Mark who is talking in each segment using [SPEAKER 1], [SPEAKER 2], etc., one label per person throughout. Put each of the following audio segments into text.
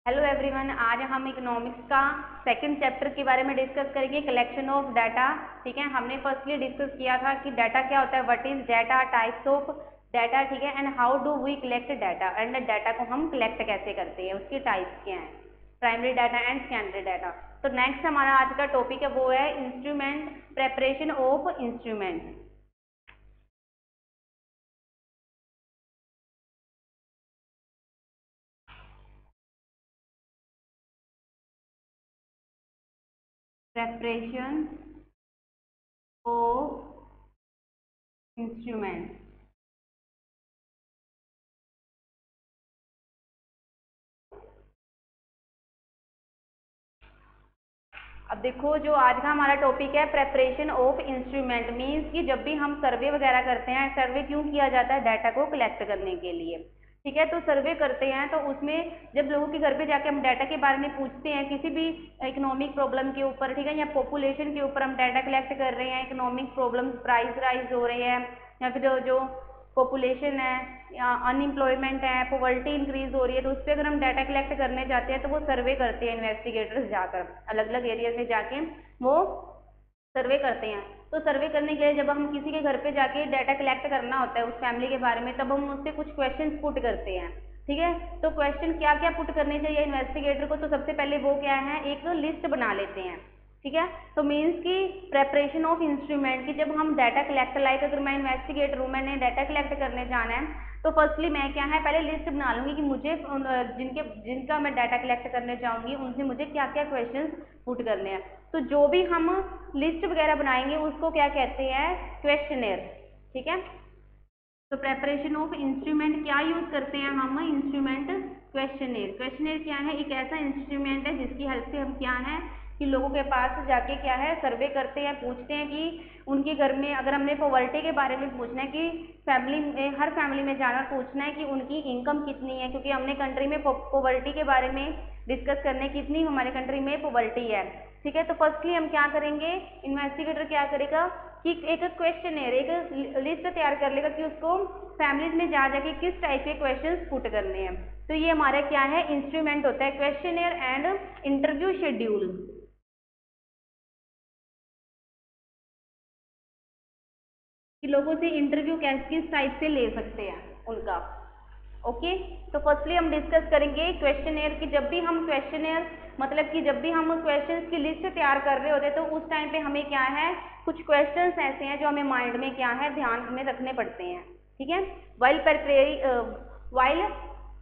[SPEAKER 1] Hello everyone, आज हम economics का सेकंड चैप्टर के बारे में डिस्कस करेंगे, कलेक्शन ऑफ डाटा। ठीक है, हमने फर्स्टली डिस्कस किया था कि डाटा क्या होता है, what is data, types of data, ठीक है, and how do we collect data, and data को हम कलेक्ट कैसे करते हैं, उसकी टाइप्स क्या हैं, primary data and secondary data. तो नेक्स्ट हमारा आज का टॉपिक है वो है instrument, preparation of instrument. Preparation of instrument. अब देखो, जो आज का हमारा टॉपिक है प्रेपरेशन ऑफ इंस्ट्रूमेंट, मीन्स कि जब भी हम सर्वे वगैरह करते हैं, सर्वे क्यों किया जाता है, डाटा को कलेक्ट करने के लिए। ठीक है, तो सर्वे करते हैं तो उसमें जब लोगों के घर पे जाके हम डाटा के बारे में पूछते हैं, किसी भी इकोनॉमिक प्रॉब्लम के ऊपर, ठीक है, या पॉपुलेशन के ऊपर हम डाटा कलेक्ट कर रहे हैं, इकोनॉमिक प्रॉब्लम, प्राइस राइज हो रहे हैं, या फिर जो पॉपुलेशन है या अनएम्प्लॉयमेंट है, पॉवर्टी इंक्रीज हो रही है, तो उस पर अगर हम डाटा कलेक्ट करने जाते हैं तो वो सर्वे करते हैं इन्वेस्टिगेटर्स जाकर, अलग अलग एरियाज में जाके वो सर्वे करते हैं। तो सर्वे करने के लिए जब हम किसी के घर पे जाके डाटा कलेक्ट करना होता है उस फैमिली के बारे में, तब हम उससे कुछ क्वेश्चन पुट करते हैं। ठीक है, तो क्वेश्चन क्या क्या पुट करने चाहिए इन्वेस्टिगेटर को, तो सबसे पहले वो क्या है, एक लिस्ट बना लेते हैं। ठीक है, तो मीन्स की प्रेपरेशन ऑफ इंस्ट्रूमेंट की जब हम डाटा कलेक्ट, लाइक अगर मैं इन्वेस्टिगेटर हूँ, मैंने डाटा कलेक्ट करने जाना है, तो फर्स्टली मैं क्या है, पहले लिस्ट बना लूंगी कि मुझे जिनका मैं डाटा कलेक्ट करने जाऊंगी उनसे मुझे क्या क्या क्वेश्चंस पुट करने हैं। तो जो भी हम लिस्ट वगैरह बनाएंगे उसको क्या कहते हैं, क्वेश्चनेयर। ठीक है, तो प्रेपरेशन ऑफ इंस्ट्रूमेंट क्या यूज करते हैं हम, इंस्ट्रूमेंट क्वेश्चनेयर। क्वेश्चनेयर क्या है, एक ऐसा इंस्ट्रूमेंट है जिसकी हेल्प से हम क्या है कि लोगों के पास जाके क्या है, सर्वे करते हैं, पूछते हैं कि उनके घर में, अगर हमने पॉवर्टी के बारे में पूछना है कि फैमिली में, हर फैमिली में जाना पूछना है कि उनकी इनकम कितनी है, क्योंकि हमने कंट्री में पॉवर्टी के बारे में डिस्कस करने कितनी हमारे कंट्री में पॉवर्टी है। ठीक है, तो फर्स्टली हम क्या करेंगे, इन्वेस्टिगेटर क्या करेगा कि एक क्वेश्चनेयर, एक लिस्ट तैयार कर लेगा कि उसको फैमिलीज में जा जाके किस टाइप के क्वेश्चंस पुट करने हैं। तो ये हमारा क्या है, इंस्ट्रूमेंट होता है, क्वेश्चनेयर एंड इंटरव्यू शेड्यूल, कि लोगों से इंटरव्यू किस टाइप से ले सकते हैं उनका। ओके, तो फर्स्टली हम डिस्कस करेंगे क्वेश्चनेयर की। जब भी हम क्वेश्चनेयर, मतलब कि जब भी हम क्वेश्चंस की लिस्ट तैयार कर रहे होते हैं, तो उस टाइम पे हमें क्या है, कुछ क्वेश्चंस ऐसे हैं जो हमें माइंड में क्या है, ध्यान में रखने पड़ते हैं। ठीक है, while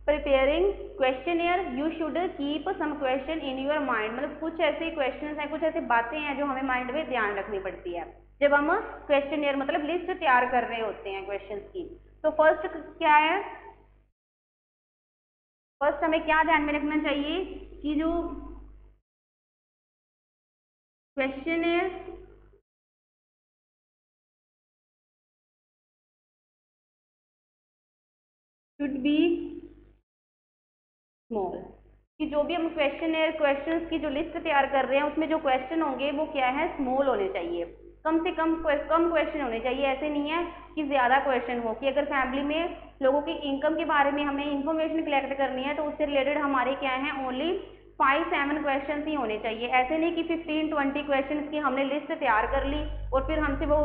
[SPEAKER 1] preparing questionnaire you should keep some question in your mind, मतलब कुछ ऐसे क्वेश्चंस हैं, कुछ ऐसी बातें हैं जो हमें माइंड में ध्यान रखनी पड़ती है जब हम क्वेश्चनेयर मतलब लिस्ट तैयार कर रहे होते हैं क्वेश्चंस की। तो फर्स्ट क्या है, फर्स्ट हमें क्या ध्यान में रखना चाहिए कि जो क्वेश्चनेयर शुड बी स्मॉल, कि जो भी हम क्वेश्चनेयर क्वेश्चंस की जो लिस्ट तैयार कर रहे हैं उसमें जो क्वेश्चन होंगे वो क्या है, स्मॉल होने चाहिए, कम से कम कम क्वेश्चन होने चाहिए। ऐसे नहीं है कि ज्यादा क्वेश्चन हो, कि अगर फैमिली में लोगों की इनकम के बारे में हमें इंफॉर्मेशन कलेक्ट करनी है तो उससे रिलेटेड हमारे क्या है, ओनली 5-7 क्वेश्चन ही होने चाहिए। ऐसे नहीं कि 15-20 क्वेश्चन की हमने लिस्ट तैयार कर ली और फिर हमसे वो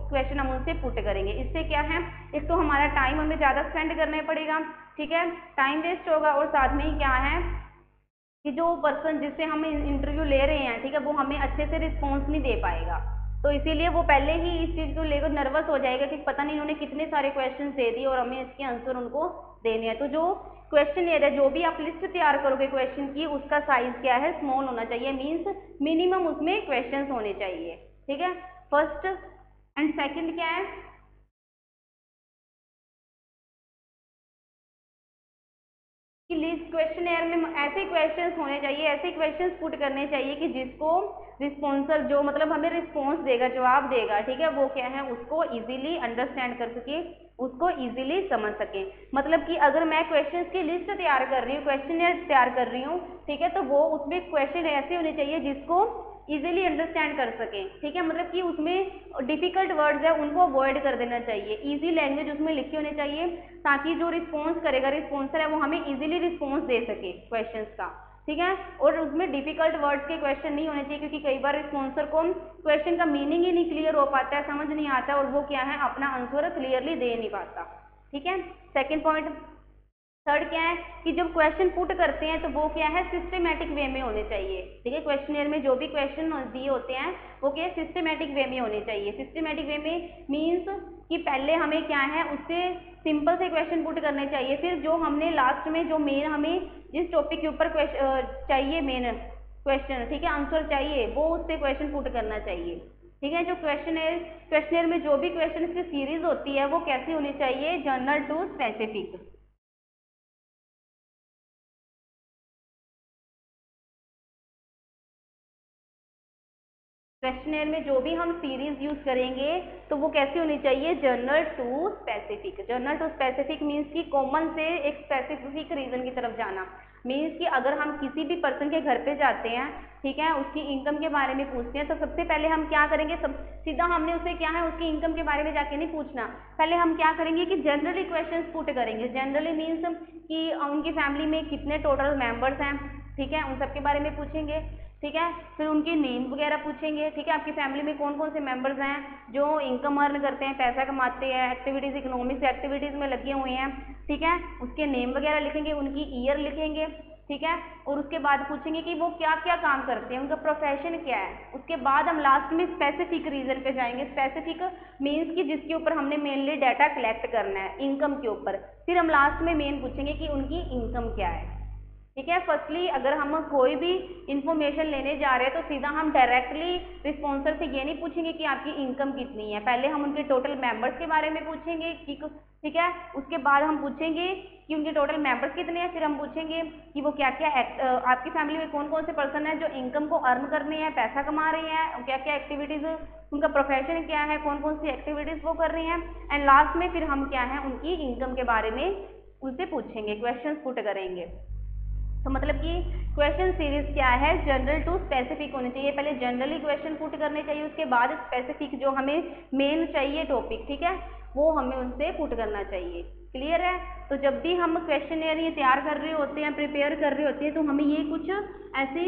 [SPEAKER 1] क्वेश्चन हम उनसे पुट करेंगे। इससे क्या है, एक तो हमारा टाइम हमें ज़्यादा स्पेंड करना पड़ेगा, ठीक है, टाइम वेस्ट होगा, और साथ में ही क्या है कि जो पर्सन जिससे हम इंटरव्यू ले रहे हैं, ठीक है, वो हमें अच्छे से रिस्पॉन्स नहीं दे पाएगा। तो इसीलिए वो पहले ही इस चीज़ को लेकर नर्वस हो जाएगा कि पता नहीं इन्होंने कितने सारे क्वेश्चन दे दिए और हमें इसके आंसर उनको देने हैं। तो जो क्वेश्चन एरिया, जो भी आप लिस्ट तैयार करोगे क्वेश्चन की, उसका साइज क्या है, स्मॉल होना चाहिए, मीन्स मिनिमम उसमें क्वेश्चन होने चाहिए। ठीक है, फर्स्ट एंड सेकेंड क्या है कि लिस्ट क्वेश्चनेयर में ऐसे क्वेश्चंस होने चाहिए, ऐसे क्वेश्चंस पुट करने चाहिए कि जिसको रिस्पॉन्सर, जो मतलब हमें रिस्पॉन्स देगा, जवाब देगा, ठीक है, वो क्या है, उसको इजीली अंडरस्टैंड कर सके, उसको इजीली समझ सके। मतलब कि अगर मैं क्वेश्चंस की लिस्ट तैयार कर रही हूँ, क्वेश्चनेयर तैयार कर रही हूँ, ठीक है, तो वो उसमें क्वेश्चन ऐसे होने चाहिए जिसको इजीली अंडरस्टैंड कर सकें, ठीक है। मतलब कि उसमें डिफिकल्ट वर्ड्स है उनको अवॉइड कर देना चाहिए, इजी लैंग्वेज उसमें लिखी होनी चाहिए, ताकि जो रिस्पॉन्स करेगा, रिस्पॉन्सर है, वो हमें इजीली रिस्पॉन्स दे सके क्वेश्चंस का, ठीक है। और उसमें डिफिकल्ट वर्ड्स के क्वेश्चन नहीं होने चाहिए, क्योंकि कई बार रिस्पॉन्सर को क्वेश्चन का मीनिंग ही नहीं क्लियर हो पाता है, समझ नहीं आता, और वो क्या है, अपना आंसर क्लियरली दे नहीं पाता, ठीक है। Second point. थर्ड क्या है कि जब क्वेश्चन पुट करते हैं तो वो क्या है, सिस्टमेटिक वे में होने चाहिए, ठीक है। क्वेश्चनर में जो भी क्वेश्चन दिए होते हैं वो क्या है, सिस्टमेटिक वे में होने चाहिए। सिस्टमेटिक वे में मीन्स कि पहले हमें क्या है, उससे सिंपल से क्वेश्चन पुट करने चाहिए, फिर जो हमने लास्ट में जो मेन हमें जिस टॉपिक के ऊपर चाहिए मेन क्वेश्चन, ठीक है, आंसर चाहिए, वो उससे क्वेश्चन पुट करना चाहिए, ठीक है। जो क्वेश्चनर में जो भी क्वेश्चन की सीरीज होती है वो कैसी होनी चाहिए, जनरल टू स्पेसिफिक। क्वेश्चनर में जो भी हम सीरीज यूज करेंगे तो वो कैसी होनी चाहिए, general to specific. General to specific means कि कॉमन से एक स्पेसिफिक रीजन की तरफ जाना, मीन्स कि अगर हम किसी भी पर्सन के घर पे जाते हैं, ठीक है, उसकी इनकम के बारे में पूछते हैं, तो सबसे पहले हम क्या करेंगे, सब सीधा हमने उसे क्या है, उसकी इनकम के बारे में जाके नहीं पूछना, पहले हम क्या करेंगे कि जनरली क्वेश्चंस पुट करेंगे। जनरली मीन्स कि उनकी फैमिली में कितने टोटल मेंबर्स हैं, ठीक है, उन सब के बारे में पूछेंगे, ठीक है। फिर उनके नेम वगैरह पूछेंगे, ठीक है, आपकी फैमिली में कौन कौन से मेंबर्स हैं जो इनकम अर्न करते हैं, पैसा कमाते हैं, एक्टिविटीज, इकोनॉमिक्स एक्टिविटीज में लगे हुए हैं, ठीक है, उसके नेम वगैरह लिखेंगे, उनकी ईयर लिखेंगे, ठीक है, और उसके बाद पूछेंगे कि वो क्या क्या काम करते हैं, उनका प्रोफेशन क्या है। उसके बाद हम लास्ट में स्पेसिफिक रीजन पे जाएंगे। स्पेसिफिक मीन्स कि जिसके ऊपर हमने मेनली डाटा कलेक्ट करना है, इनकम के ऊपर, फिर हम लास्ट में मेन पूछेंगे कि उनकी इनकम क्या है, ठीक है। फर्स्टली अगर हम कोई भी इंफॉर्मेशन लेने जा रहे हैं तो सीधा हम डायरेक्टली रिस्पॉन्सर से ये नहीं पूछेंगे कि आपकी इनकम कितनी है, पहले हम उनके टोटल मेंबर्स के बारे में पूछेंगे कि, ठीक है, उसके बाद हम पूछेंगे कि उनके टोटल मेंबर्स कितने हैं, फिर हम पूछेंगे कि वो क्या क्या आपकी फैमिली में कौन कौन से पर्सन है जो इनकम को अर्न करने हैं, पैसा कमा रहे हैं, क्या क्या एक्टिविटीज, उनका प्रोफेशन क्या है, कौन कौन सी एक्टिविटीज वो कर रही हैं, एंड लास्ट में फिर हम क्या है, उनकी इनकम के बारे में उनसे पूछेंगे, क्वेश्चन पुट करेंगे। तो मतलब कि क्वेश्चन सीरीज क्या है, जनरल टू स्पेसिफिक होनी चाहिए, पहले जनरली क्वेश्चन पुट करने चाहिए, उसके बाद स्पेसिफिक जो हमें मेन चाहिए टॉपिक, ठीक है, वो हमें उनसे पुट करना चाहिए। क्लियर है। तो जब भी हम क्वेश्चनर ये तैयार कर रहे होते हैं, प्रिपेयर कर रहे होते हैं, तो हमें ये कुछ ऐसे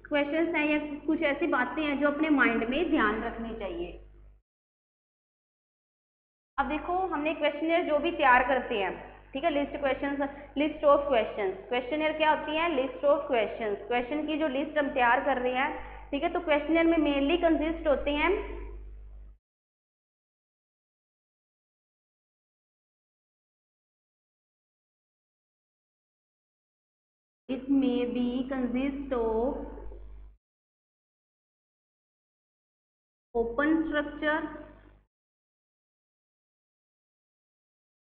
[SPEAKER 1] क्वेश्चंस हैं या कुछ ऐसी बातें हैं जो अपने माइंड में ध्यान रखनी चाहिए। अब देखो हमने क्वेश्चनर जो भी तैयार करते हैं, ठीक है, list questions, list of questions, questionnaire क्या होती है, लिस्ट ऑफ क्वेश्चंस, क्वेश्चन की जो लिस्ट हम तैयार कर रहे हैं, ठीक है। तो क्वेश्चनर में मेनली कंसिस्ट होते हैं it may be consist of open structure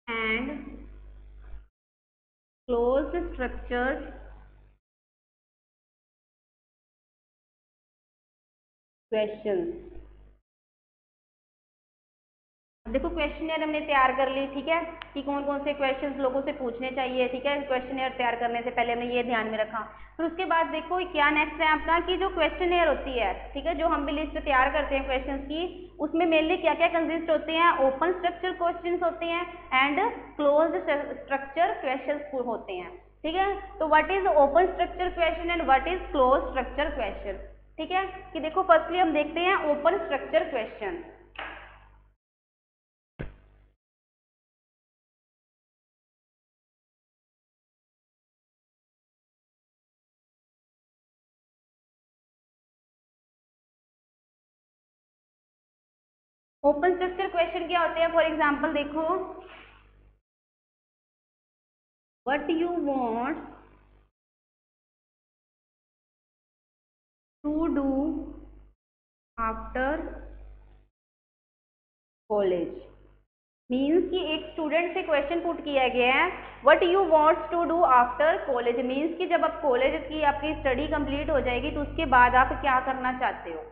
[SPEAKER 1] and closed structure questions. देखो क्वेश्चनर हमने तैयार कर ली, ठीक है, कि कौन कौन से क्वेश्चंस लोगों से पूछने चाहिए, ठीक है, क्वेश्चनर तैयार करने से पहले हमने ये ध्यान में रखा। फिर उसके बाद देखो क्या नेक्स्ट है आपका कि जो क्वेश्चनर होती है, ठीक है, जो हम भी लिस्ट तैयार करते हैं क्वेश्चंस की, उसमें मेनली क्या क्या कंसिस्ट होते हैं, ओपन स्ट्रक्चर क्वेश्चंस होते हैं एंड क्लोज्ड स्ट्रक्चर क्वेश्चंस होते हैं, ठीक है। तो what is open structure question and what is closed structure question, ठीक है। कि देखो फर्स्टली हम देखते हैं open structure question. Open structure question क्या होते हैं, फॉर एग्जाम्पल देखो, what you want to do after college, means कि एक स्टूडेंट से क्वेश्चन पुट किया गया है, what you wants to do after college, means कि जब आप कॉलेज की आपकी स्टडी कंप्लीट हो जाएगी तो उसके बाद आप क्या करना चाहते हो,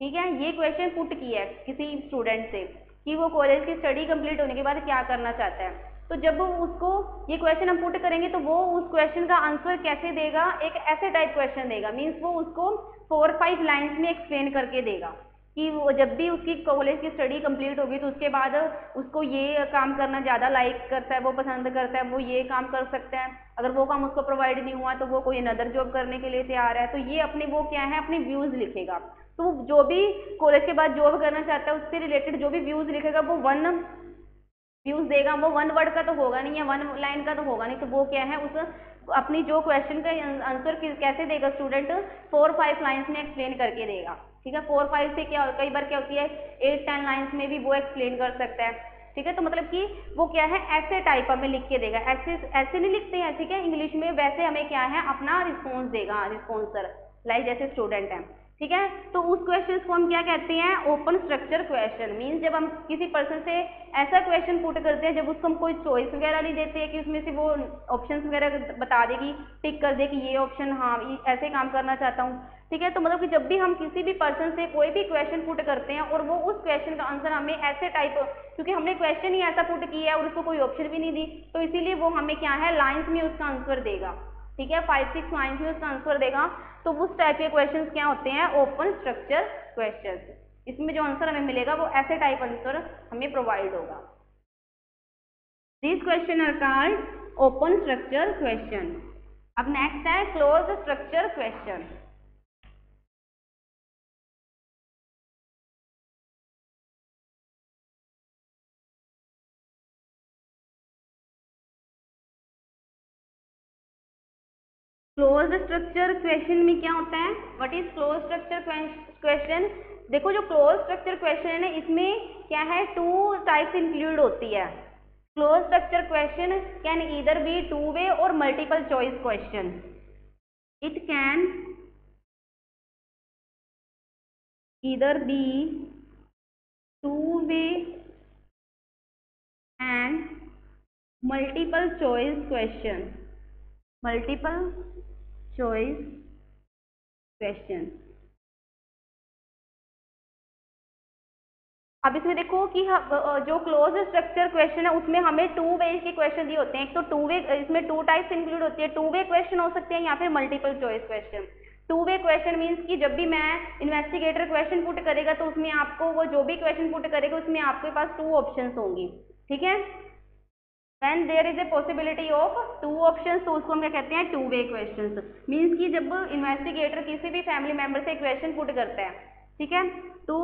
[SPEAKER 1] ठीक है। ये क्वेश्चन पुट किया है किसी स्टूडेंट से कि वो कॉलेज की स्टडी कंप्लीट होने के बाद क्या करना चाहता है। तो जब उसको ये क्वेश्चन हम पुट करेंगे तो वो उस क्वेश्चन का आंसर कैसे देगा, एक ऐसे टाइप क्वेश्चन देगा, मीन्स वो उसको 4-5 लाइन्स में एक्सप्लेन करके देगा कि वो जब भी उसकी कॉलेज की स्टडी कंप्लीट होगी तो उसके बाद उसको ये काम करना ज़्यादा लाइक करता है, वो पसंद करता है, वो ये काम कर सकता है, अगर वो काम उसको प्रोवाइड नहीं हुआ तो वो कोई अनदर जॉब करने के लिए तैयार है। तो ये अपने वो क्या है, अपने व्यूज़ लिखेगा। तो जो भी कॉलेज के बाद जॉब करना चाहता है उससे रिलेटेड जो भी व्यूज़ लिखेगा वो 1 व्यूज देगा। वो 1 वर्ड का तो होगा नहीं, या 1 लाइन का तो होगा नहीं, तो वो क्या है, उस अपनी जो क्वेश्चन का आंसर कैसे देगा स्टूडेंट, 4-5 लाइन्स में एक्सप्लेन करके देगा। ठीक है, 4-5 से क्या, कई बार क्या होती है 8-10 लाइन्स में भी वो एक्सप्लेन कर सकता है। ठीक है, तो मतलब कि वो क्या है, ऐसे टाइप हमें लिख के देगा, ऐसे ऐसे नहीं लिखते हैं, ठीक है, इंग्लिश में वैसे हमें क्या है अपना रिस्पॉन्स देगा, रिस्पॉन्सर लाइक जैसे स्टूडेंट है। ठीक है, तो उस क्वेश्चन को हम क्या कहते हैं, ओपन स्ट्रक्चर क्वेश्चन। मीन्स जब हम किसी पर्सन से ऐसा क्वेश्चन पुट करते हैं जब उसको हम कोई चॉइस वगैरह नहीं देते हैं कि उसमें से वो ऑप्शंस वगैरह बता देगी, टिक कर दे कि ये ऑप्शन हाँ ऐसे काम करना चाहता हूँ। ठीक है, तो मतलब कि जब भी हम किसी भी पर्सन से कोई भी क्वेश्चन पुट करते हैं और वो उस क्वेश्चन का आंसर हमें ऐसे टाइप, क्योंकि हमने क्वेश्चन ही ऐसा पुट किया है और उसको कोई ऑप्शन भी नहीं दी, तो इसीलिए वो हमें क्या है, लाइन्स में उसका आंसर देगा। ठीक है, 5-6 लाइन्स में उसका आंसर देगा। तो उस टाइप के क्वेश्चंस क्या होते हैं, ओपन स्ट्रक्चर क्वेश्चंस। इसमें जो आंसर हमें मिलेगा वो ऐसे टाइप आंसर हमें प्रोवाइड होगा। This question are called open structure question. अब नेक्स्ट है close structure question. Close structure question में क्या होता है, what is close structure question. देखो जो क्लोज स्ट्रक्चर क्वेश्चन है ना, इसमें क्या है, 2 टाइप्स इंक्लूड होती है। Close structure question can either be 2 वे और multiple choice question. It can either be 2 way and multiple choice question, multiple choice question. अब इसमें देखो कि जो क्लोज स्ट्रक्चर क्वेश्चन है उसमें हमें 2 वे के क्वेश्चन दिए होते हैं। एक तो 2 वे, इसमें 2 टाइप्स इंक्लूड होती है, 2 वे क्वेश्चन हो सकते हैं या फिर multiple choice question. 2 way question means कि जब भी मैं इन्वेस्टिगेटर क्वेश्चन पुट करेगा तो उसमें आपको, वो जो भी क्वेश्चन पुट करेगा उसमें आपके पास 2 ऑप्शंस होंगी। ठीक है, when there is a possibility of 2 options, तो उसको हम क्या कहते हैं, 2 वे क्वेश्चंस। मीन्स कि जब इन्वेस्टिगेटर किसी भी फैमिली मेंबर से क्वेश्चन पुट करता है, ठीक है, तो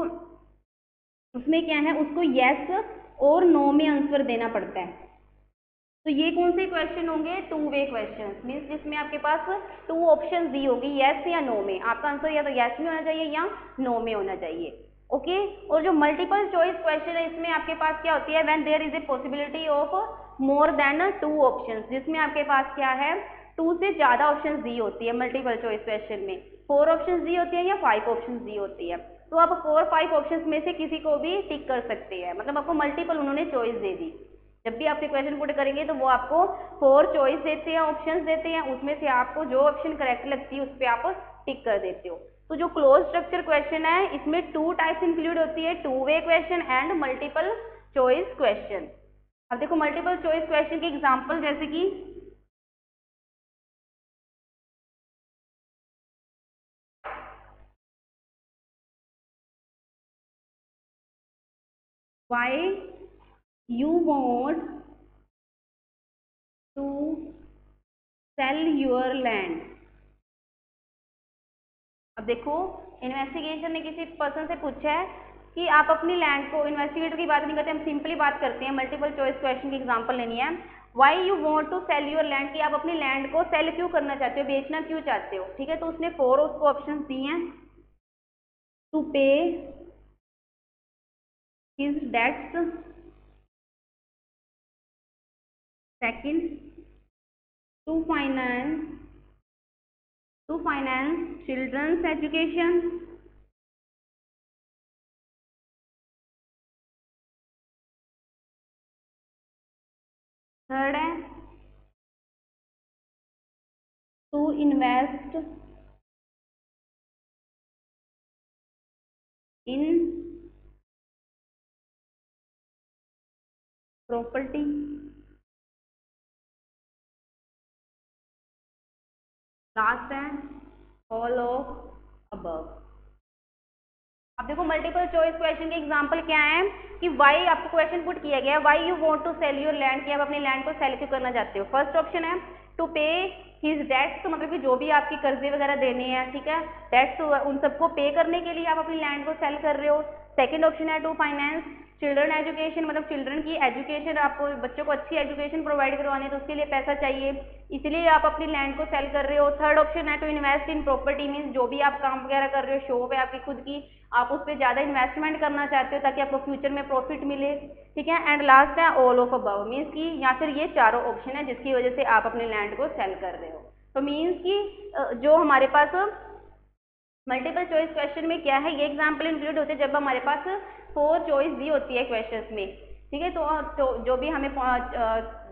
[SPEAKER 1] उसमें क्या है, उसको यस और नो में आंसर देना पड़ता है। तो ये कौन से क्वेश्चन होंगे, 2 वे क्वेश्चन, मीन्स जिसमें आपके पास 2 ऑप्शन दी होगी, यस या नो में। आपका आंसर या तो यस में होना चाहिए या नो में होना चाहिए। ओके, और जो मल्टीपल चॉइस क्वेश्चन है इसमें आपके पास क्या होती है, when there is a possibility of more than 2 options, जिसमें आपके पास क्या है, 2 से ज्यादा ऑप्शंस दी होती है। मल्टीपल चॉइस क्वेश्चन में 4 ऑप्शंस दी होती है या 5 ऑप्शंस दी होती है। तो आप 4-5 ऑप्शंस में से किसी को भी टिक कर सकते हैं, मतलब आपको मल्टीपल उन्होंने चॉइस दे दी। जब भी आपसे क्वेश्चन पुट करेंगे तो वो आपको 4 चॉइस देते हैं, ऑप्शंस देते हैं, उसमें से आपको जो ऑप्शन करेक्ट लगती है उस पर आप टिक कर देते हो। तो जो क्लोज स्ट्रक्चर क्वेश्चन है इसमें 2 टाइप्स इंक्लूड होती है, 2 way question and multiple choice question. अब देखो मल्टीपल चॉइस क्वेश्चन के एग्जाम्पल, जैसे कि why you want to sell your land. अब देखो इन्वेस्टिगेशन ने किसी पर्सन से पूछा है कि आप अपनी लैंड को, इन्वेस्टिगेटर की बात नहीं करते, हम सिंपली बात करते हैं, मल्टीपल चॉइस क्वेश्चन की एग्जांपल लेनी है। Why you want to sell your land, कि आप अपनी लैंड को सेल क्यों करना चाहते हो, बेचना क्यों चाहते हो। ठीक है, तो उसने 4 उसको ऑप्शन दिए हैं, to pay his debts, second to finance children's education, third है to invest in property, last है ऑल ऑफ अबव। अब देखो मल्टीपल चॉइस क्वेश्चन के एग्जांपल क्या है कि वाई आपको क्वेश्चन पुट किया गया है, why you want to sell your land, कि आप अपनी लैंड को सेल क्यों करना चाहते हो। फर्स्ट ऑप्शन है टू पे हिज डेट्स, तो मतलब कि जो भी आपकी कर्जे वगैरह देने हैं, ठीक है, डेट्स उन सबको पे करने के लिए आप अपनी लैंड को सेल कर रहे हो। सेकंड ऑप्शन है टू फाइनेंस चिल्ड्रन एजुकेशन, मतलब चिल्ड्रन की एजुकेशन, आपको बच्चों को अच्छी एजुकेशन प्रोवाइड करवानी है तो उसके लिए पैसा चाहिए, इसलिए आप अपनी लैंड को सेल कर रहे हो। थर्ड ऑप्शन है to invest in property, means जो भी आप काम वगैरह कर रहे हो, शॉप है आपकी खुद की, आप उस पर ज़्यादा इन्वेस्टमेंट करना चाहते हो ताकि आपको फ्यूचर में प्रॉफिट मिले, ठीक है। एंड लास्ट है ऑल ऑफ अबव, मीन्स की या फिर ये चारों ऑप्शन है जिसकी वजह से आप अपने लैंड को सेल कर रहे हो। तो मीन्स की जो हमारे पास मल्टीपल चॉइस क्वेश्चन में क्या है, ये एग्जाम्पल इंक्लूड होते हैं जब हमारे पास 4 चॉइस दी होती है क्वेश्चंस में, ठीक है। तो जो भी हमें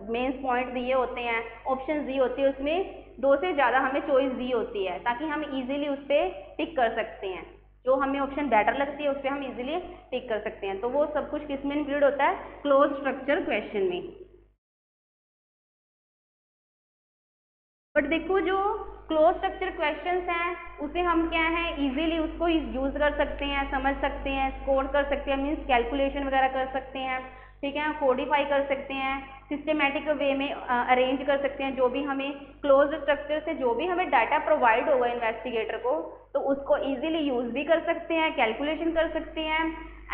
[SPEAKER 1] मेंस पॉइंट दिए होते हैं, ऑप्शंस दी होती है, उसमें 2 से ज़्यादा हमें चॉइस दी होती है ताकि हम इजीली उस पर टिक कर सकते हैं, जो हमें ऑप्शन बेटर लगती है उस पर हम इजीली टिक कर सकते हैं। तो वो सब कुछ किस में इंक्लूड होता है, क्लोज स्ट्रक्चर क्वेश्चन में। बट देखो जो क्लोज स्ट्रक्चर क्वेश्चंस हैं उसे हम क्या है इजीली उसको यूज कर सकते हैं, समझ सकते हैं, स्कोर कर सकते हैं, मीन्स कैलकुलेशन वगैरह कर सकते हैं, ठीक है, कोडिफाई कर सकते हैं, सिस्टमेटिक वे में अरेंज कर सकते हैं। जो भी हमें क्लोज स्ट्रक्चर से जो भी हमें डाटा प्रोवाइड होगा इन्वेस्टिगेटर को, तो उसको इजीली यूज भी कर सकते हैं, कैलकुलेशन कर सकते हैं,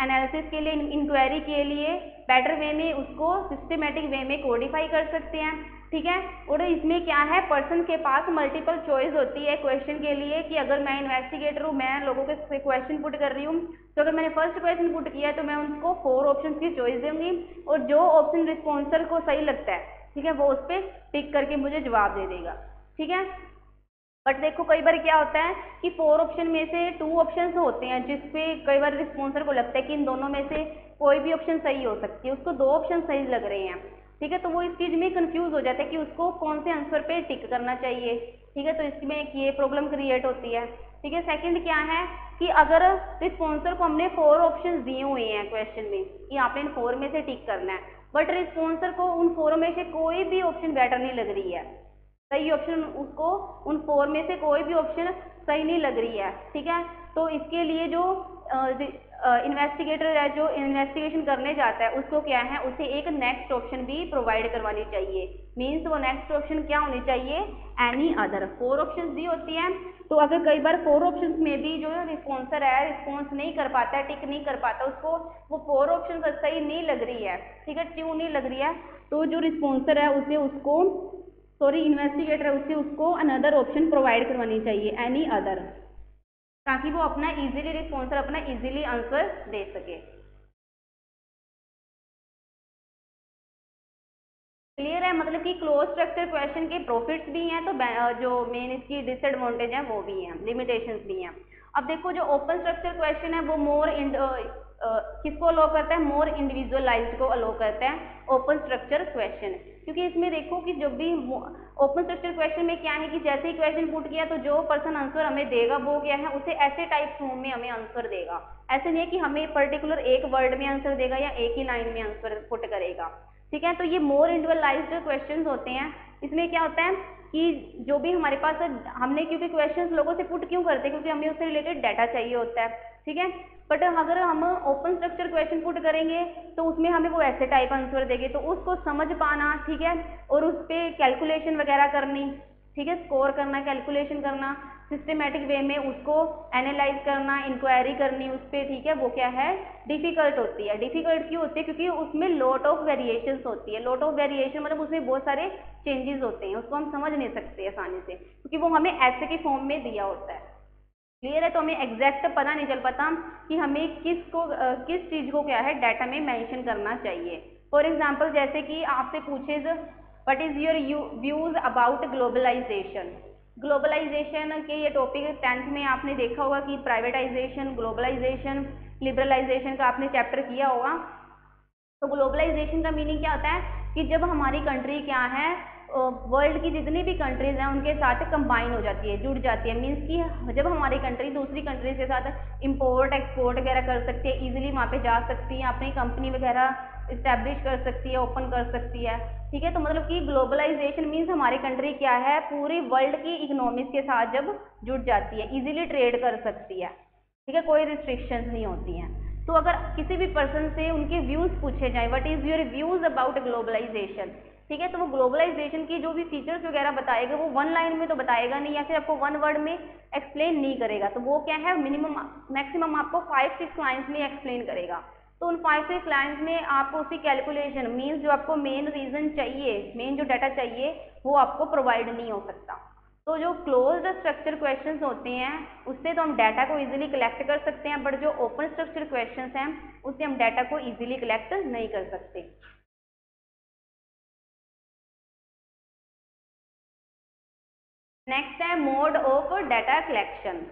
[SPEAKER 1] एनालिसिस के लिए, इंक्वायरी के लिए बेटर वे में उसको सिस्टमेटिक वे में कोडिफाई कर सकते हैं, ठीक है। और इसमें क्या है, पर्सन के पास मल्टीपल चॉइस होती है क्वेश्चन के लिए कि अगर मैं इन्वेस्टिगेटर हूँ, मैं लोगों के क्वेश्चन पुट कर रही हूँ, तो अगर मैंने फर्स्ट क्वेश्चन पुट किया है तो मैं उनको 4 ऑप्शन की चॉइस दूंगी और जो ऑप्शन रिस्पॉन्सर को सही लगता है, ठीक है, वो उस पर टिक करके मुझे जवाब दे देगा, ठीक है। बट देखो कई बार क्या होता है कि 4 ऑप्शन में से 2 ऑप्शन होते हैं जिसपे कई बार रिस्पॉन्सर को लगता है कि इन दोनों में से कोई भी ऑप्शन सही हो सकती है, उसको 2 ऑप्शन सही लग रहे हैं, ठीक है, तो वो इस चीज में कंफ्यूज हो जाता है कि उसको कौन से आंसर पे टिक करना चाहिए, ठीक है, तो इसमें ये प्रॉब्लम क्रिएट होती है, ठीक है। सेकंड क्या है कि अगर रिस्पॉन्सर को हमने 4 ऑप्शन दिए हुए हैं क्वेश्चन में कि आपने इन 4 में से टिक करना है, बट रिस्पॉन्सर को उन 4 में से कोई भी ऑप्शन बेटर नहीं लग रही है, सही ऑप्शन उसको उन 4 में से कोई भी ऑप्शन सही नहीं लग रही है, ठीक है। तो इसके लिए जो इन्वेस्टिगेटर है, जो इन्वेस्टिगेशन करने जाता है, उसको क्या है, उसे एक नेक्स्ट ऑप्शन भी प्रोवाइड करवानी चाहिए, मीन्स वो नेक्स्ट ऑप्शन क्या होनी चाहिए, एनी अदर। 4 ऑप्शन दी होती है, तो अगर कई बार 4 ऑप्शन में भी जो रिस्पॉन्सर है रिस्पॉन्स नहीं कर पाता है, टिक नहीं कर पाता, उसको वो 4 ऑप्शन सही नहीं लग रही है, ठीक है, क्यों नहीं लग रही है, तो जो रिस्पॉन्सर है उसे उसको इन्वेस्टिगेटर है उसे उसको अनदर ऑप्शन प्रोवाइड करवानी चाहिए, एनी अदर, ताकि वो अपना इजीली रिस्पॉन्सर अपना इजीली आंसर दे सके। क्लियर है, मतलब कि क्लोज स्ट्रक्चर क्वेश्चन के प्रॉफिट्स भी हैं, तो जो मेन इसकी डिसएडवांटेज है वो भी हैं, लिमिटेशंस भी हैं। अब देखो जो ओपन स्ट्रक्चर क्वेश्चन है वो किसको अलो करता है, मोर इंडिविजुअलाइज्ड को अलो करता है ओपन स्ट्रक्चर क्वेश्चन, क्योंकि इसमें देखो कि जब भी ओपन स्ट्रक्चर क्वेश्चन में क्या है कि जैसे ही क्वेश्चन पुट किया तो जो पर्सन आंसर हमें देगा वो क्या है, उसे ऐसे टाइप फॉर्म में हमें आंसर देगा, ऐसे नहीं है कि हमें पर्टिकुलर एक वर्ड में आंसर देगा या एक ही लाइन में आंसर पुट करेगा, ठीक है। तो ये मोर इंडिविजुअलाइज्ड क्वेश्चंस होते हैं, इसमें क्या होता है कि जो भी हमारे पास हमने, क्योंकि क्वेश्चंस लोगों से पुट क्यों करते हैं, क्योंकि हमें उससे रिलेटेड डाटा चाहिए होता है, ठीक है। बट अगर हम ओपन स्ट्रक्चर क्वेश्चन पुट करेंगे तो उसमें हमें वो ऐसे टाइप आंसर देंगे, तो उसको समझ पाना, ठीक है, और उस पर कैलकुलेशन वगैरह करनी, ठीक है, स्कोर करना, कैलकुलेशन करना, सिस्टमेटिक वे में उसको एनालाइज करना, इंक्वायरी करनी उस पर, ठीक है, वो क्या है, डिफिकल्ट होती है। डिफिकल्ट क्यों होती है, क्योंकि उसमें लॉट ऑफ वेरिएशंस होती है, लॉट ऑफ वेरिएशन मतलब उसमें बहुत सारे चेंजेस होते हैं, उसको हम समझ नहीं सकते आसानी से, क्योंकि वो हमें ऐसे के फॉर्म में दिया होता है। क्लियर है, तो हमें एग्जैक्ट पता नहीं चल पाता कि हमें किस चीज को क्या है डाटा में मेंशन करना चाहिए। फॉर एग्जांपल जैसे कि आपसे पूछे what is your views about globalization, globalization के ये टॉपिक 10th में आपने देखा होगा कि प्राइवेटाइजेशन, ग्लोबलाइजेशन, लिबरलाइजेशन का आपने चैप्टर किया होगा। तो ग्लोबलाइजेशन का मीनिंग क्या होता है कि जब हमारी कंट्री क्या है, वर्ल्ड की जितनी भी कंट्रीज हैं उनके साथ कंबाइन हो जाती है, जुड़ जाती है, मीन्स कि जब हमारी कंट्री दूसरी कंट्रीज के साथ इंपोर्ट एक्सपोर्ट वगैरह कर सकती है, इजीली वहाँ पे जा सकती है, अपनी कंपनी वगैरह इस्टेब्लिश कर सकती है, ओपन कर सकती है। ठीक है, तो मतलब कि ग्लोबलाइजेशन मीन्स हमारी कंट्री क्या है, पूरी वर्ल्ड की इकोनॉमीज के साथ जब जुड़ जाती है, इजीली ट्रेड कर सकती है। ठीक है, कोई रिस्ट्रिक्शंस नहीं होती हैं। तो अगर किसी भी पर्सन से उनके व्यूज पूछे जाएं, what is your views about globalization, ठीक है, तो वो ग्लोबलाइजेशन की जो भी फीचर्स वगैरह बताएगा वो वन लाइन में तो बताएगा नहीं, या फिर आपको वन वर्ड में एक्सप्लेन नहीं करेगा। तो वो क्या है, मिनिमम मैक्सिमम आपको 5-6 लाइन्स में एक्सप्लेन करेगा। तो उन 5-6 लाइन्स में आपको उसकी कैलकुलेशन मीन्स जो आपको मेन रीजन चाहिए, मेन जो डाटा चाहिए, वो आपको प्रोवाइड नहीं हो सकता। तो जो क्लोज्ड स्ट्रक्चर क्वेश्चंस होते हैं उससे तो हम डाटा को इजीली कलेक्ट कर सकते हैं, बट जो ओपन स्ट्रक्चर क्वेश्चंस हैं उससे हम डाटा को इजीली कलेक्ट नहीं कर सकते। नेक्स्ट है मोड ऑफ डाटा कलेक्शन।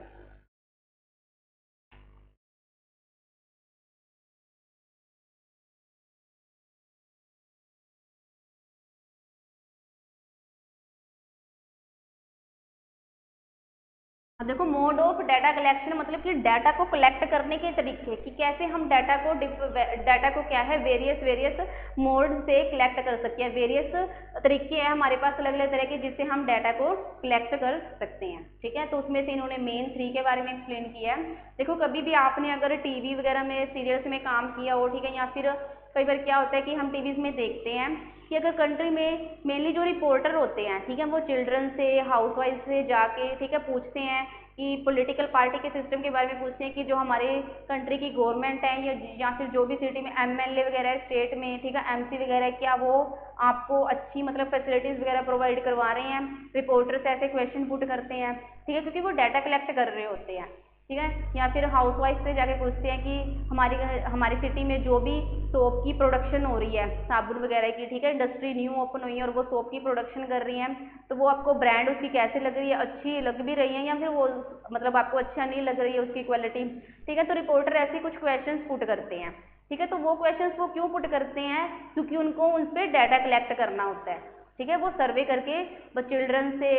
[SPEAKER 1] अब देखो, मोड ऑफ डाटा कलेक्शन मतलब कि डाटा को कलेक्ट करने के तरीके, कि कैसे हम डाटा को क्या है वेरियस मोड से कलेक्ट कर सकते हैं। वेरियस तरीके हैं हमारे पास अलग अलग तरह के जिससे हम डाटा को कलेक्ट कर सकते हैं। ठीक है, तो उसमें से इन्होंने मेन 3 के बारे में एक्सप्लेन किया है। देखो, कभी भी आपने अगर टीवी वगैरह में सीरियल्स में काम किया हो, ठीक है, या फिर कई बार क्या होता है कि हम टीवीज में देखते हैं कि अगर कंट्री में मेनली जो रिपोर्टर होते हैं, ठीक है, वो चिल्ड्रन से, हाउसवाइफ से जाके, ठीक है, पूछते हैं कि पॉलिटिकल पार्टी के सिस्टम के बारे में पूछते हैं कि जो हमारे कंट्री की गवर्नमेंट है या फिर जो भी सिटी में एमएलए वगैरह है स्टेट में, ठीक है, एमसी वगैरह, क्या वो आपको अच्छी मतलब फैसिलिटीज वगैरह प्रोवाइड करवा रहे हैं। रिपोर्टर्स ऐसे क्वेश्चन पुट करते हैं, ठीक है, क्योंकि वो डाटा कलेक्ट कर रहे होते हैं। ठीक है, या फिर हाउसवाइफ से जाके पूछते हैं कि हमारी सिटी में जो भी सोप की प्रोडक्शन हो रही है, साबुन वगैरह की, ठीक है, इंडस्ट्री न्यू ओपन हुई है और वो सोप की प्रोडक्शन कर रही हैं, तो वो आपको ब्रांड उसकी कैसे लग रही है, अच्छी लग भी रही है या फिर वो मतलब आपको अच्छा नहीं लग रही है उसकी क्वालिटी। ठीक है, तो रिपोर्टर ऐसे कुछ क्वेश्चन पुट करते हैं। ठीक है, तो वो क्वेश्चन वो क्यों पुट करते हैं, क्योंकि उनको उन पर डाटा कलेक्ट करना होता है। ठीक है, वो सर्वे करके चिल्ड्रन से,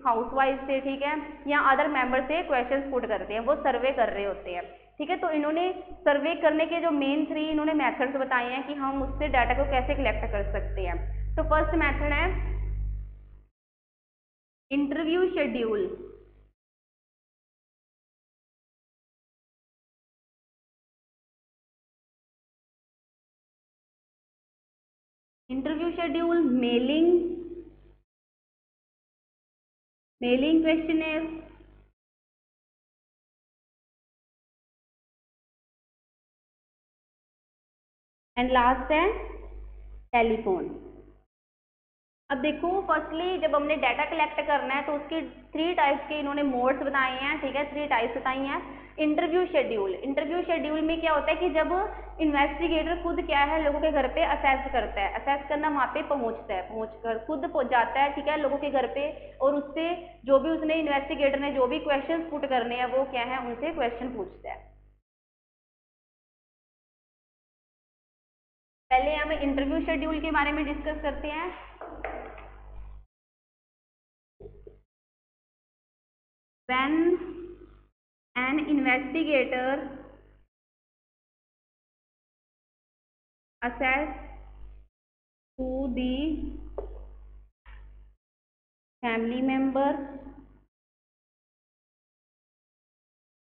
[SPEAKER 1] हाउसवाइफ से, ठीक है, या अदर मेंबर से क्वेश्चंस पुट करते हैं, वो सर्वे कर रहे होते हैं। ठीक है, तो इन्होंने सर्वे करने के जो मेन 3 इन्होंने मेथड्स बताए हैं कि हम उससे डाटा को कैसे कलेक्ट कर सकते हैं। तो फर्स्ट मेथड है interview schedule. Interview schedule, mailing questionnaire, and last है टेलीफोन। अब देखो, फर्स्टली जब हमने डाटा कलेक्ट करना है तो उसकी 3 टाइप्स के इन्होंने मोड्स बताए हैं। ठीक है, 3 टाइप्स बताई हैं। इंटरव्यू शेड्यूल में क्या होता है कि जब इन्वेस्टिगेटर खुद क्या है लोगों के घर पे असेस करता है, असेस करना वहाँ पे पहुँचता है, पहुँचकर खुद पहुँच जाता है, ठीक है, लोगों के घर पे, और उससे जो भी उसने इन्वेस्टिगेटर ने जो भी क्वेश्चन पुट करने हैं वो क्या है उनसे क्वेश्चन पूछता है। पहले हम इंटरव्यू शेड्यूल के बारे में डिस्कस करते हैं। When an investigator assess to the family member,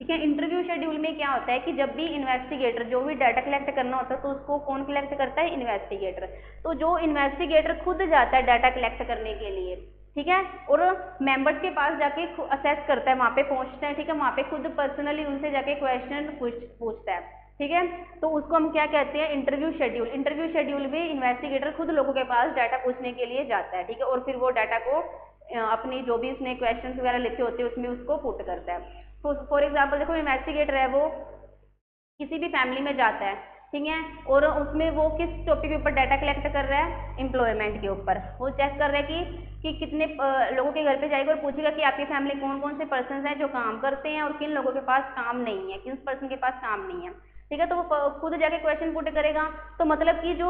[SPEAKER 1] ठीक है, इंटरव्यू शेड्यूल में क्या होता है कि जब भी इन्वेस्टिगेटर जो भी डाटा कलेक्ट करना होता है तो उसको कौन कलेक्ट करता है, इन्वेस्टिगेटर। तो जो इन्वेस्टिगेटर खुद जाता है डाटा कलेक्ट करने के लिए, ठीक है, और मेंबर्स के पास जाके असेस करता है, वहाँ पे पहुँचता है, ठीक है, वहाँ पे खुद पर्सनली उनसे जाके क्वेश्चन पूछता है। ठीक है, तो उसको हम क्या कहते हैं, इंटरव्यू शेड्यूल। इंटरव्यू शेड्यूल में इन्वेस्टिगेटर खुद लोगों के पास डाटा पूछने के लिए जाता है, ठीक है, और फिर वो डाटा को अपनी जो भी उसने क्वेश्चन वगैरह लिखे होते हैं उसमें उसको पुट करता है। तो फॉर एग्जाम्पल देखो, इन्वेस्टिगेटर है वो किसी भी फैमिली में जाता है, ठीक है, और उसमें वो किस टॉपिक के ऊपर डाटा कलेक्ट कर रहा है, एम्प्लॉयमेंट के ऊपर। वो चेक कर रहा है कि कितने लोगों के घर पे जाएगा और पूछेगा कि आपकी फैमिली कौन कौन से पर्सन हैं जो काम करते हैं और किन लोगों के पास काम नहीं है, किस पर्सन के पास काम नहीं है। ठीक है, तो वो खुद जाके क्वेश्चन पुट करेगा। तो मतलब कि जो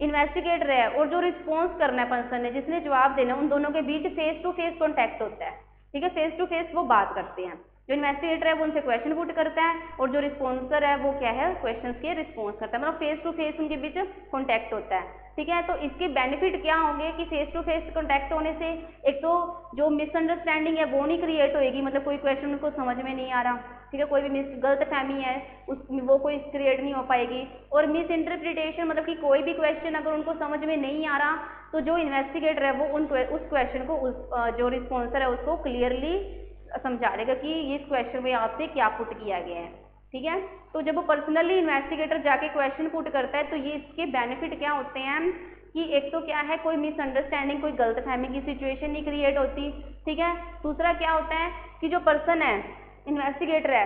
[SPEAKER 1] इन्वेस्टिगेटर है और जो रिस्पॉन्स करना है पर्सन है जिसने जवाब देना, उन दोनों के बीच फेस टू फेस कॉन्टैक्ट होता है। ठीक है, फेस टू फेस वो बात करते हैं। जो इन्वेस्टिगेटर है वो उनसे क्वेश्चन पुट करता है और जो रिस्पॉन्सर है वो क्या है, क्वेश्चंस के रिस्पॉन्स करता है, मतलब फेस टू फेस उनके बीच कॉन्टैक्ट होता है। ठीक है, तो इसके बेनिफिट क्या होंगे कि फेस टू फेस कॉन्टैक्ट होने से एक तो जो मिसअंडरस्टैंडिंग है वो नहीं क्रिएट होएगी, मतलब कोई क्वेश्चन उनको समझ में नहीं आ रहा, ठीक है, कोई भी गलत फहमी है वो कोई क्रिएट नहीं हो पाएगी। और मिस इंटरप्रिटेशन, मतलब कि कोई भी क्वेश्चन अगर उनको समझ में नहीं आ रहा तो जो इन्वेस्टिगेटर है वो उस क्वेश्चन को जो रिस्पॉन्सर है उसको क्लियरली समझा देगा कि इस क्वेश्चन में आपसे क्या पुट किया गया है। ठीक है, तो जब वो पर्सनली इन्वेस्टिगेटर जाके क्वेश्चन पुट करता है तो ये इसके बेनिफिट क्या होते हैं कि एक तो क्या है, कोई मिसअंडरस्टैंडिंग, कोई गलतफहमी की सिचुएशन नहीं क्रिएट होती। ठीक है, दूसरा क्या होता है कि जो पर्सन है, इन्वेस्टिगेटर है,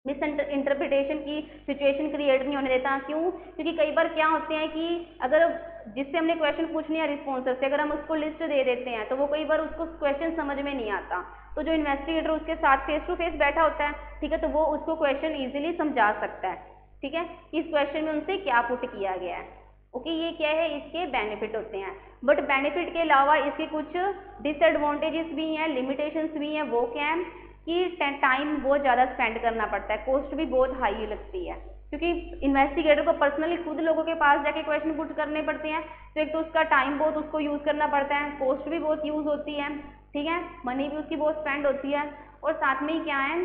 [SPEAKER 1] मिस इंटरप्रिटेशन की सिचुएशन क्रिएट नहीं होने देता। क्यों? क्योंकि कई बार क्या होते हैं कि अगर जिससे हमने क्वेश्चन पूछनी है रिस्पॉन्सर से, अगर हम उसको लिस्ट दे देते हैं तो वो कई बार उसको क्वेश्चन समझ में नहीं आता, तो जो इन्वेस्टिगेटर उसके साथ फेस टू फेस बैठा होता है, ठीक है, तो वो उसको क्वेश्चन इजीली समझा सकता है। ठीक है, इस क्वेश्चन में उनसे क्या पुट किया गया है। ओके, ये क्या है, इसके बेनिफिट होते हैं। बट बेनिफिट के अलावा इसके कुछ डिसएडवांटेजेस भी हैं, लिमिटेशंस भी हैं। वो क्या है कि टाइम बहुत ज़्यादा स्पेंड करना पड़ता है, कॉस्ट भी बहुत हाई लगती है, क्योंकि इन्वेस्टिगेटर को पर्सनली खुद लोगों के पास जाके क्वेश्चन पुट करने पड़ते हैं, तो एक तो उसका टाइम बहुत उसको यूज़ करना पड़ता है, कॉस्ट भी बहुत यूज़ होती है, ठीक है, मनी भी उसकी बहुत स्पेंड होती है। और साथ में ही क्या है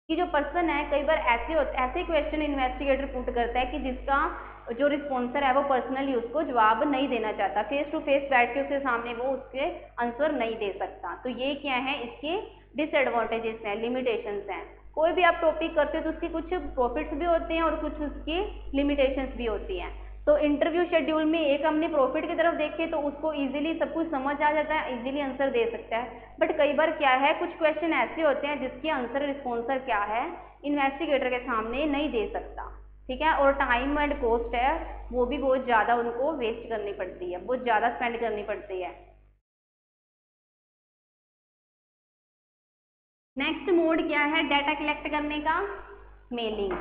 [SPEAKER 1] कि जो पर्सन है, कई बार ऐसे क्वेश्चन इन्वेस्टिगेटर पुट करता है कि जिसका जो रिस्पॉन्सर है वो पर्सनली उसको जवाब नहीं देना चाहता, फेस टू फेस बैठ के उसके सामने वो उसके आंसर नहीं दे सकता। तो ये क्या है, इसके डिसएडवांटेजेस हैं, लिमिटेशंस हैं। कोई भी आप टॉपिक करते हो तो उसकी कुछ प्रॉफिट्स भी होते हैं और कुछ उसकी लिमिटेशंस भी होती हैं। तो इंटरव्यू शेड्यूल में एक हमने प्रॉफिट की तरफ देखे तो उसको इजीली सब कुछ समझ आ जाता है, इजीली आंसर दे सकता है। बट कई बार क्या है, कुछ क्वेश्चन ऐसे होते हैं जिसके आंसर रिस्पॉन्सर क्या है, इन्वेस्टिगेटर के सामने नहीं दे सकता। ठीक है, और टाइम एंड कॉस्ट है वो भी बहुत ज़्यादा उनको वेस्ट करनी पड़ती है, बहुत ज़्यादा स्पेंड करनी पड़ती है। नेक्स्ट मोड क्या है डाटा कलेक्ट करने का, मेलिंग।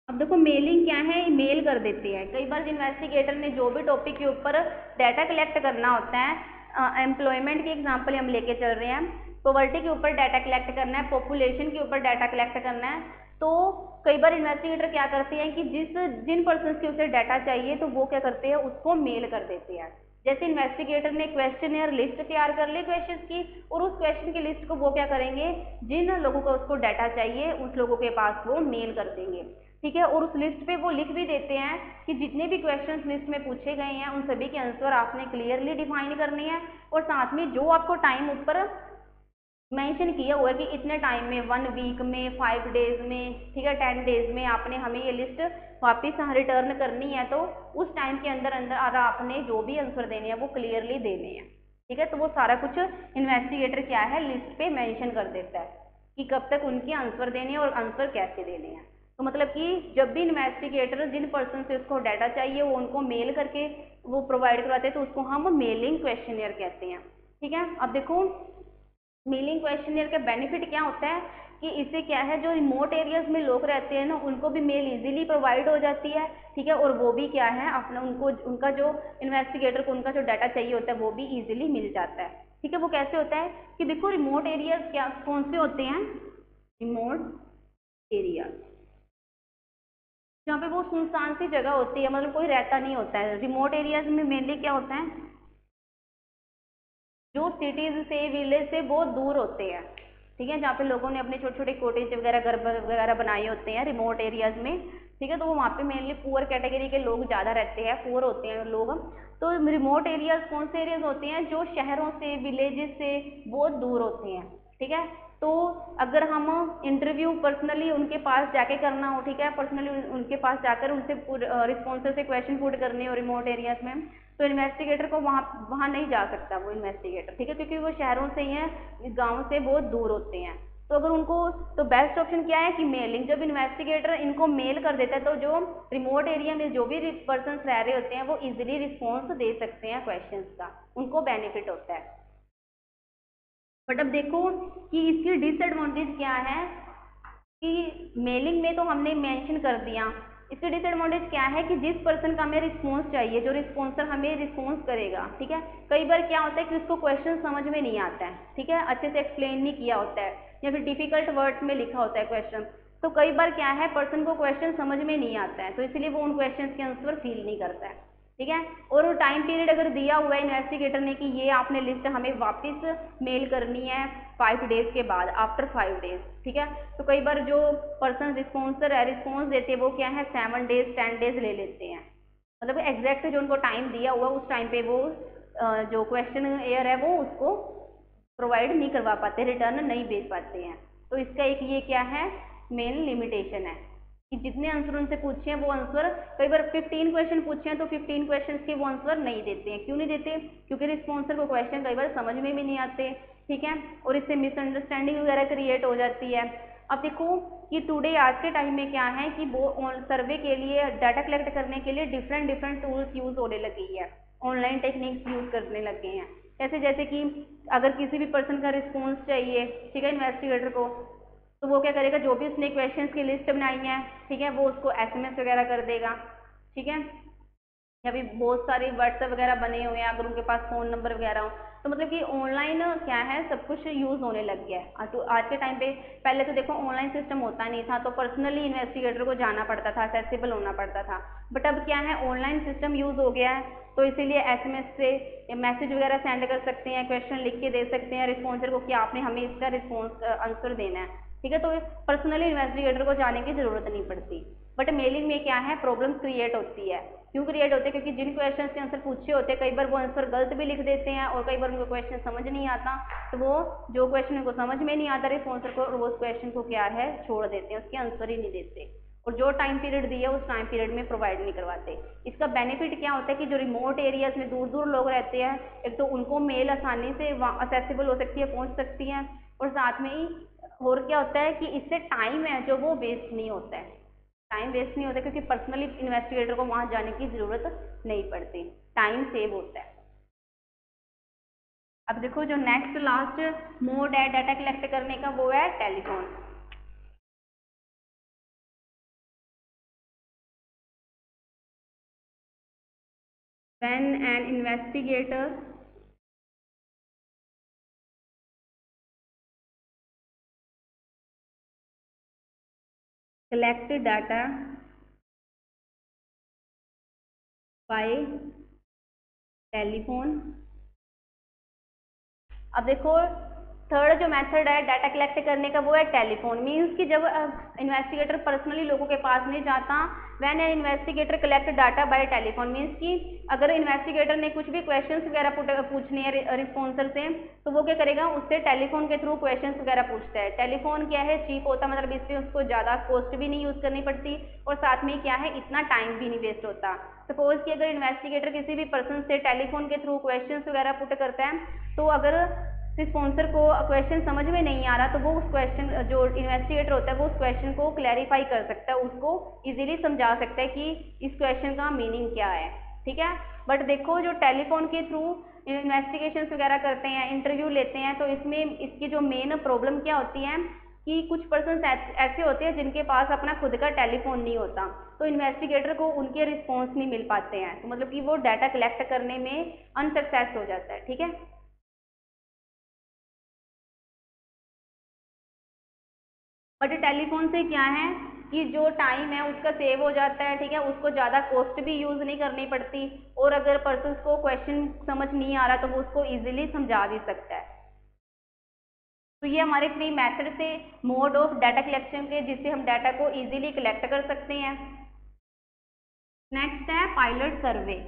[SPEAKER 1] अब देखो मेलिंग क्या है, मेल कर देते हैं। कई बार इन्वेस्टिगेटर ने जो भी टॉपिक के ऊपर डाटा कलेक्ट करना होता है, एम्प्लॉयमेंट की एग्जांपल हम लेके चल रहे हैं, पॉवर्टी के ऊपर डाटा कलेक्ट करना है, पॉपुलेशन के ऊपर डाटा कलेक्ट करना है, तो कई बार इन्वेस्टिगेटर क्या करते हैं कि जिन पर्सन के उसे डाटा चाहिए तो वो क्या करते हैं, उसको मेल कर देते हैं। जैसे इन्वेस्टिगेटर ने क्वेश्चनियर लिस्ट तैयार कर ली क्वेश्चन की, और उस क्वेश्चन की लिस्ट को वो क्या करेंगे, जिन लोगों को उसको डाटा चाहिए उस लोगों के पास वो मेल कर देंगे। ठीक है, और उस लिस्ट पे वो लिख भी देते हैं कि जितने भी क्वेश्चंस लिस्ट में पूछे गए हैं उन सभी के आंसर आपने क्लियरली डिफाइन करने हैं, और साथ में जो आपको टाइम ऊपर मेंशन किया हुआ है कि इतने टाइम में, 1 वीक में, 5 डेज में, ठीक है, 10 डेज में आपने हमें ये लिस्ट वापस रिटर्न करनी है, तो उस टाइम के अंदर अंदर आपने जो भी आंसर देने हैं वो क्लियरली देने हैं। ठीक है, तो वो सारा कुछ इन्वेस्टिगेटर क्या है, लिस्ट पे मेंशन कर देता है कि कब तक उनके आंसर देने हैं और आंसर कैसे देने हैं। तो मतलब कि जब भी इन्वेस्टिगेटर जिन पर्सन से उसको डाटा चाहिए वो उनको मेल करके वो प्रोवाइड करवाते हैं, तो उसको हम मेलिंग क्वेश्चनियर कहते हैं। ठीक है, अब देखो मेलिंग क्वेश्चनियर का बेनिफिट क्या होता है कि इससे क्या है, जो रिमोट एरियाज में लोग रहते हैं ना उनको भी मेल इजीली प्रोवाइड हो जाती है। ठीक है, और वो भी क्या है, अपना उनको उनका जो इन्वेस्टिगेटर को उनका जो डाटा चाहिए होता है वो भी इजीली मिल जाता है। ठीक है, वो कैसे होता है कि देखो रिमोट एरियाज क्या कौन से होते हैं, रिमोट एरियाज जहाँ पे वो सुनसान सी जगह होती है, मतलब कोई रहता नहीं होता है। रिमोट एरियाज में मेनली क्या होता है, जो सिटीज से, विलेज से बहुत दूर होते हैं। ठीक है, जहाँ पे लोगों ने अपने छोटे छोटे कॉटेज वगैरह, घर वगैरह बनाए होते हैं रिमोट एरियाज में। ठीक है, तो वो वहाँ पे मेनली पुअर कैटेगरी के लोग ज़्यादा रहते हैं, पुअर होते हैं लोग। तो रिमोट एरियाज कौन से एरियाज होते हैं, जो शहरों से, विलेजेस से बहुत दूर होते हैं। ठीक है, तो अगर हम इंटरव्यू पर्सनली उनके पास जाके करना हो, ठीक है, पर्सनली उनके पास जाकर उनसे रिस्पॉन्सर से क्वेश्चन पुट करने हो रिमोट एरियाज में, तो इन्वेस्टिगेटर को वहाँ वहाँ नहीं जा सकता वो इन्वेस्टिगेटर। ठीक है, क्योंकि वो शहरों से ही हैं, गाँव से बहुत दूर होते हैं। तो अगर उनको, तो बेस्ट ऑप्शन क्या है कि मेलिंग। जब इन्वेस्टिगेटर इनको मेल कर देता है तो जो रिमोट एरिया में जो भी पर्सन रह रहे होते हैं वो इजीली रिस्पॉन्स दे सकते हैं क्वेश्चंस का, उनको बेनिफिट होता है। बट अब देखो कि इसकी डिसएडवांटेज क्या है कि मेलिंग में तो हमने मेंशन कर दिया, इसके डिसएडवांटेज क्या है कि जिस पर्सन का हमें रिस्पॉन्स चाहिए, जो रिस्पॉन्सर हमें रिस्पॉन्स करेगा, ठीक है, कई बार क्या होता है कि उसको क्वेश्चन समझ में नहीं आता है, ठीक है, अच्छे से एक्सप्लेन नहीं किया होता है या फिर डिफिकल्ट वर्ड्स में लिखा होता है क्वेश्चन, तो कई बार क्या है पर्सन को क्वेश्चन समझ में नहीं आता है, तो इसलिए वो उन क्वेश्चन के आंसर फील नहीं करता है, ठीक है। और टाइम पीरियड अगर दिया हुआ है इन्वेस्टिगेटर ने कि ये आपने लिस्ट हमें वापस मेल करनी है 5 डेज के बाद, आफ्टर 5 डेज, ठीक है, तो कई बार जो पर्सन रिस्पॉन्सर है रिस्पॉन्स देते हैं वो क्या है 7 डेज 10 डेज ले लेते हैं, मतलब एग्जैक्ट जो उनको टाइम दिया हुआ उस टाइम पे वो जो क्वेश्चन एयर है वो उसको प्रोवाइड नहीं करवा पाते, रिटर्न नहीं भेज पाते हैं। तो इसका एक ये क्या है मेन लिमिटेशन है कि जितने आंसर उनसे पूछे हैं वो आंसर, कई बार 15 क्वेश्चन पूछे हैं तो 15 क्वेश्चन के वो आंसर नहीं देते हैं। क्यों नहीं देते? क्योंकि रिस्पॉन्सर को क्वेश्चन कई बार समझ में भी नहीं आते, ठीक है, और इससे मिसअंडरस्टैंडिंग वगैरह क्रिएट हो जाती है। अब देखो कि टुडे आज के टाइम में क्या है कि वो सर्वे के लिए डाटा कलेक्ट करने के लिए डिफरेंट टूल्स यूज होने लगी है, ऑनलाइन टेक्निक्स यूज करने लगे हैं। कैसे? जैसे कि अगर किसी भी पर्सन का रिस्पॉन्स चाहिए, ठीक है, इन्वेस्टिगेटर को, तो वो क्या करेगा, जो भी उसने क्वेश्चंस की लिस्ट बनाई है, ठीक है, वो उसको एसएमएस वगैरह कर देगा, ठीक है, या भी बहुत सारे व्हाट्सएप वगैरह बने हुए हैं अगर उनके पास फ़ोन नंबर वगैरह हो, तो मतलब कि ऑनलाइन क्या है सब कुछ यूज़ होने लग गया है। तो आज के टाइम पे पहले तो देखो ऑनलाइन सिस्टम होता नहीं था, तो पर्सनली इन्वेस्टिगेटर को जाना पड़ता था, असेसिबल होना पड़ता था, बट अब क्या है ऑनलाइन सिस्टम यूज़ हो गया है, तो इसीलिए एसएमएस से मैसेज वगैरह सेंड कर सकते हैं, क्वेश्चन लिख के दे सकते हैं रिस्पॉन्सर को कि आपने हमें इसका रिस्पॉन्स आंसर देना है, ठीक है, तो पर्सनली इन्वेस्टिगेटर को जाने की ज़रूरत नहीं पड़ती। बट मेलिंग में क्या है प्रॉब्लम क्रिएट होती है। क्यों क्रिएट होते हैं? क्योंकि जिन क्वेश्चन के आंसर पूछे होते हैं कई बार वो आंसर गलत भी लिख देते हैं और कई बार उनको क्वेश्चन समझ नहीं आता, तो वो जो क्वेश्चन उनको समझ में नहीं आता रिस्पॉन्सर को, वो उस क्वेश्चन को क्या है छोड़ देते हैं, उसके आंसर ही नहीं देते और जो टाइम पीरियड दिया उस टाइम पीरियड में प्रोवाइड नहीं करवाते। इसका बेनिफिट क्या होता है कि जो रिमोट एरियाज में दूर दूर लोग रहते हैं, एक तो उनको मेल आसानी से असेसिबल हो सकती है, पहुँच सकती है, और साथ में ही और क्या होता है कि इससे टाइम है जो वो वेस्ट नहीं होता है, टाइम वेस्ट नहीं होता क्योंकि पर्सनली इन्वेस्टिगेटर को वहां जाने की जरूरत नहीं पड़ती, टाइम सेव होता है। अब देखो जो नेक्स्ट लास्ट मोड है डाटा कलेक्ट करने का वो है telephone. When an investigator collect data by telephone. अब देखो थर्ड जो मेथड है डाटा कलेक्ट करने का वो है टेलीफोन। मीन्स कि जब इन्वेस्टिगेटर पर्सनली लोगों के पास नहीं जाता, when an investigator collect data bye telephone, means कि अगर इन्वेस्टिगेटर ने कुछ भी क्वेश्चंस वगैरह पूछने हैं रिस्पॉन्सर से, तो वो क्या करेगा उससे टेलीफोन के थ्रू क्वेश्चंस वगैरह पूछता है। टेलीफोन क्या है चीप होता है, मतलब इससे उसको ज़्यादा कॉस्ट भी नहीं यूज़ करनी पड़ती और साथ में क्या है इतना टाइम भी नहीं वेस्ट होता। सपोज कि अगर इन्वेस्टिगेटर किसी भी पर्सन से टेलीफोन के थ्रू क्वेश्चंस वगैरह पुट करता है, तो अगर स्पॉन्सर को क्वेश्चन समझ में नहीं आ रहा तो वो उस क्वेश्चन जो इन्वेस्टिगेटर होता है वो उस क्वेश्चन को क्लैरिफाई कर सकता है, उसको इजीली समझा सकता है कि इस क्वेश्चन का मीनिंग क्या है, ठीक है। बट देखो जो टेलीफोन के थ्रू इन्वेस्टिगेशन वगैरह करते हैं, इंटरव्यू लेते हैं, तो इसमें इसकी जो मेन प्रॉब्लम क्या होती है कि कुछ पर्सन ऐसे होते हैं जिनके पास अपना खुद का टेलीफोन नहीं होता, तो इन्वेस्टिगेटर को उनके रिस्पॉन्स नहीं मिल पाते हैं, तो मतलब कि वो डाटा कलेक्ट करने में अनसक्सेस हो जाता है, ठीक है। बट टेलीफोन से क्या है कि जो टाइम है उसका सेव हो जाता है, ठीक है, उसको ज़्यादा कॉस्ट भी यूज़ नहीं करनी पड़ती और अगर पर्सन को क्वेश्चन समझ नहीं आ रहा तो वो उसको इजीली समझा भी सकता है। तो ये हमारे 3 मेथड से मोड ऑफ डाटा कलेक्शन के जिससे हम डाटा को इजीली कलेक्ट कर सकते हैं। नेक्स्ट है पायलट सर्वे।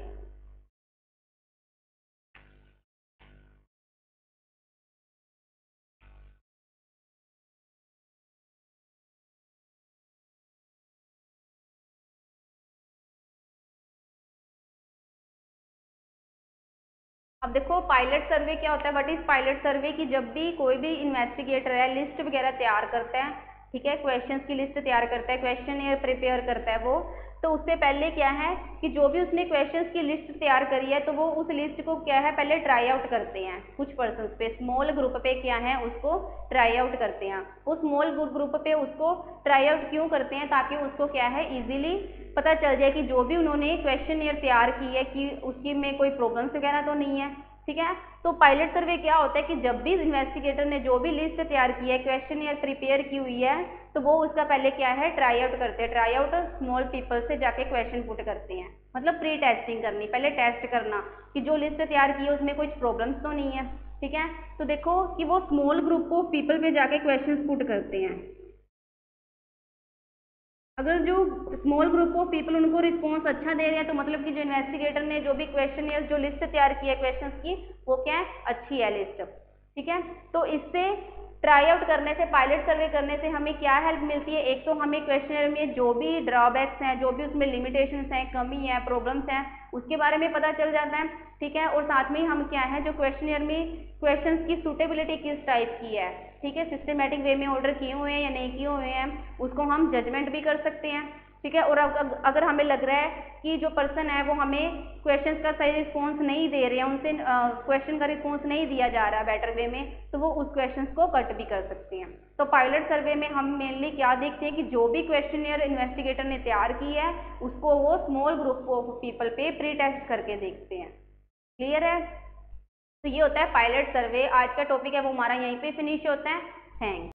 [SPEAKER 1] अब देखो पायलट सर्वे क्या होता है, व्हाट इज पायलट सर्वे, कि जब भी कोई भी इन्वेस्टिगेटर है लिस्ट वगैरह तैयार करता है, ठीक है, क्वेश्चंस की लिस्ट तैयार करता है, क्वेश्चन प्रिपेयर करता है वो, तो उससे पहले क्या है कि जो भी उसने क्वेश्चंस की लिस्ट तैयार करी है तो वो उस लिस्ट को क्या है पहले ट्राई आउट करते हैं, कुछ पर्सन पे स्मॉल ग्रुप पे क्या है उसको ट्राई आउट करते हैं। उस स्मॉल ग्रुप पे उसको ट्राई आउट क्यों करते हैं, ताकि उसको क्या है इजीली पता चल जाए कि जो भी उन्होंने क्वेश्चनियर तैयार की है कि उसकी में कोई प्रॉब्लम्स वगैरह तो नहीं है। ठीक है, तो पायलट सर्वे क्या होता है कि जब भी इन्वेस्टिगेटर ने जो भी लिस्ट तैयार की है, क्वेश्चनियर प्रिपेयर की हुई है, तो वो उसका पहले क्या है ट्राई आउट करते हैं। ट्राई आउट स्मॉल पीपल से जाके क्वेश्चन पुट करते हैं, मतलब प्री टेस्टिंग करनी, पहले टेस्ट करना कि जो लिस्ट तैयार की है उसमें कुछ प्रॉब्लम्स तो नहीं है। ठीक है, तो देखो कि वो स्मॉल ग्रुप ऑफ पीपल पे जाके क्वेश्चन पुट करते हैं। अगर जो स्मॉल ग्रुप ऑफ पीपल उनको रिस्पॉन्स अच्छा दे रहे हैं तो मतलब कि जो इन्वेस्टिगेटर ने जो भी क्वेश्चन या जो लिस्ट तैयार की है क्वेश्चंस की, वो क्या है अच्छी है लिस्ट। ठीक है, तो इससे ट्राई आउट करने से, पायलट सर्वे करने से हमें क्या हेल्प मिलती है, एक तो हमें क्वेश्चनर में जो भी ड्रॉबैक्स हैं, जो भी उसमें लिमिटेशंस हैं, कमी है, प्रॉब्लम्स हैं, उसके बारे में पता चल जाता है। ठीक है, और साथ में ही हम क्या है जो क्वेश्चनर में क्वेश्चंस की सूटेबिलिटी किस टाइप की है, ठीक है, सिस्टमेटिक वे में ऑर्डर किए हुए हैं या नहीं किए हुए हैं, उसको हम जजमेंट भी कर सकते हैं। ठीक है, और अगर हमें लग रहा है कि जो पर्सन है वो हमें क्वेश्चंस का सही रिस्पॉन्स नहीं दे रहे हैं, उनसे क्वेश्चन का रिस्पॉन्स नहीं दिया जा रहा बेटर वे में, तो वो उस क्वेश्चंस को कट भी कर सकते हैं। तो पायलट सर्वे में हम मेनली क्या देखते हैं कि जो भी क्वेश्चनियर इन्वेस्टिगेटर ने तैयार की है उसको वो स्मॉल ग्रुप ऑफ पीपल पे प्री टेस्ट करके देखते हैं। क्लियर है? तो ये होता है पायलट सर्वे। आज का टॉपिक है वो हमारा यहीं पे फिनिश होता है। थैंक्स।